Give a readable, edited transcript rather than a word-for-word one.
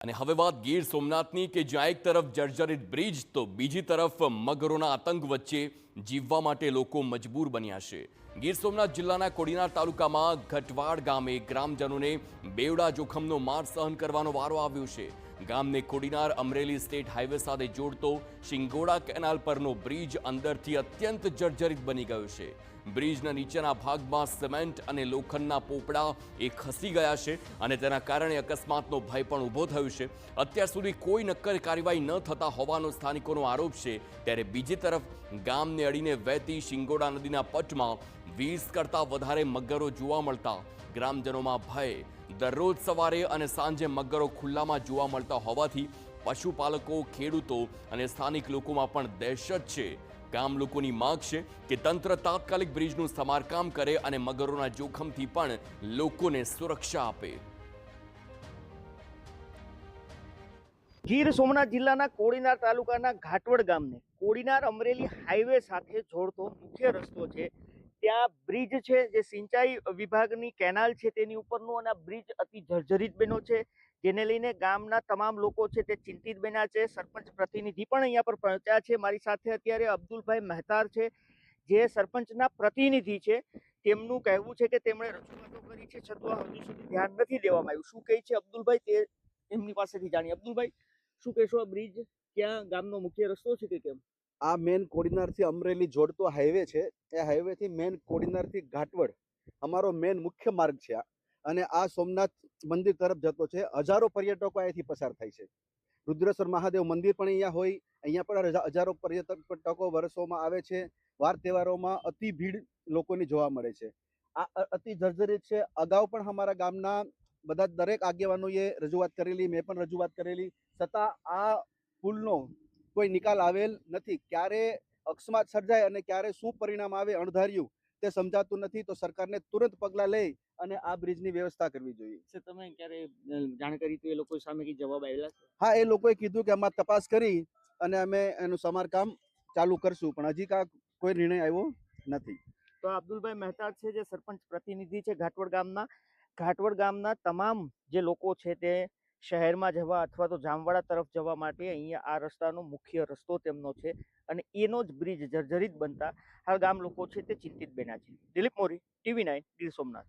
અને હવે વાત ગીર સોમનાથની કે જ્યાં એક તરફ જર્જરિત બ્રિજ તો બીજી તરફ મગરોના આતંક વચ્ચે જીવવા માટે લોકો મજબૂર બન્યા છે। ગીર સોમનાથ જિલ્લાના કોડીનાર તાલુકામાં ઘટવાડ ગામે ગ્રામજનોને બેવડા જોખમનો માર સહન કરવાનો વારો આવ્યો છે। ગામને કોડીનાર અમરેલી સ્ટેટ હાઈવે સાથે જોડતો શિંગોડા કેનાલ પરનો બ્રિજ અંદરથી અત્યંત જર્જરિત બની ગયો છે। બ્રિજના નીચેના ભાગમાં સિમેન્ટ અને લોખંડના પોપડા ખસી ગયા છે અને તેના કારણે અકસ્માતનો ભય પણ ઊભો થયો છે। અત્યાર સુધી કોઈ નક્કર કાર્યવાહી ન થતા હોવાનો સ્થાનિકોનો આરોપ છે। ત્યારે બીજી તરફ ગામને અડીને વહેતી શિંગોડા નદીના પટમાં 20 કરતાં વધારે મગરો જોવા મળતા ગ્રામજનોમાં ભય। દરરોજ સવારે અને સાંજે મગરો ખુલ્લામાં જોવા મળતા હોવાથી પશુપાલકો, ખેડૂતો અને સ્થાનિક લોકોમાં પણ દહેશત છે। ગામ લોકોની માંગ છે કે તંત્ર તાત્કાલિક બ્રિજનું સમારકામ કરે અને મગરોના જોખમથી પણ લોકોને સુરક્ષા આપે। ગીર સોમનાથ જિલ્લાના કોડીનાર તાલુકાના ઘાટવડ ગામને કોડીનાર અમરેલી હાઈવે સાથે જોડતો મુખ્ય રસ્તો છે। ત્યાં બ્રિજ છે, જે સિંચાઈ વિભાગની કેનાલ છે તેની ઉપરનો, અને આ બ્રિજ અતિ જર્જરિત બન્યો છે, જેને લઈને ગામના તમામ લોકો છે તે ચિંતિત બન્યા છે। સરપંચ પ્રતિનિધિ પણ અહીંયા પર પહોંચ્યા છે। મારી સાથે અત્યારે અબ્દુલભાઈ મહેતાર છે, જે સરપંચના પ્રતિનિધિ છે। તેમનું કહેવું છે કે તેમણે રજૂઆતો કરી છે, છતાં હજુ સુધી ધ્યાન નથી દેવામાં આવ્યું। શું કહે છે અબ્દુલભાઈ તે એમની પાસેથી જાણીએ। અબ્દુલભાઈ, શું કહેશો? આ બ્રિજ ક્યાં ગામનો મુખ્ય રસ્તો છે કે કેમ? આ મેન કોડીનારથી અમરેલી જોડતો હાઈવે છે। એ હાઈવેથી મેન કોડીનારથી ઘાટવડ અમારો મેન મુખ્ય માર્ગ છે અને આ સોમનાથ મંદિર તરફ જતો છે। હજારો પર્યટકો અહીંથી પસાર થાય છે। રુદ્રેશ્વર મહાદેવ મંદિર પણ અહીંયા હોય, અહીંયા પણ હજારો પર્યટકો વર્ષોમાં આવે છે। વાર તહેવારોમાં અતિ ભીડ લોકોની જોવા મળે છે। આ અતિ જર્જરિત છે। અગાઉ પણ અમારા ગામના બધા દરેક આગેવાનોએ રજૂઆત કરેલી, મેં પણ રજૂઆત કરેલી, છતાં આ પુલનો કોઈ નિકાલ આવેલ નથી। ક્યારે અકસ્માત સર્જાય અને ક્યારે શું પરિણામ આવે અણધાર્યું તે સમજાતું નથી। તો સરકારને તુરંત પગલાં લઈ અને આ બ્રિજની વ્યવસ્થા કરવી જોઈએ। તમે ક્યારે જાણ કરી તો એ લોકો સામે કઈ જવાબ આવેલા છે? હા, એ લોકોએ કીધું કે અમારે તપાસ કરી અને અમે એનું સમારકામ ચાલુ કરશું, પણ હજી કોઈ નિર્ણય આવ્યો નથી। તો અબ્દુલભાઈ મહેતા છે, જે સરપંચ પ્રતિનિધિ છે ઘાટવડ ગામના। ઘાટવડ ગામના તમામ જે લોકો છે તે શહેરમાં જવા અથવા તો જામવાડા તરફ જવા માટે અહીંયા આ રસ્તાનો મુખ્ય રસ્તો તેમનો છે, અને એનો જ બ્રિજ જર્જરિત બનતા હાલ ગામ લોકો છે તે ચિંતિત બન્યા છે। દિલીપ મોરી, TV9, ગીર સોમનાથ।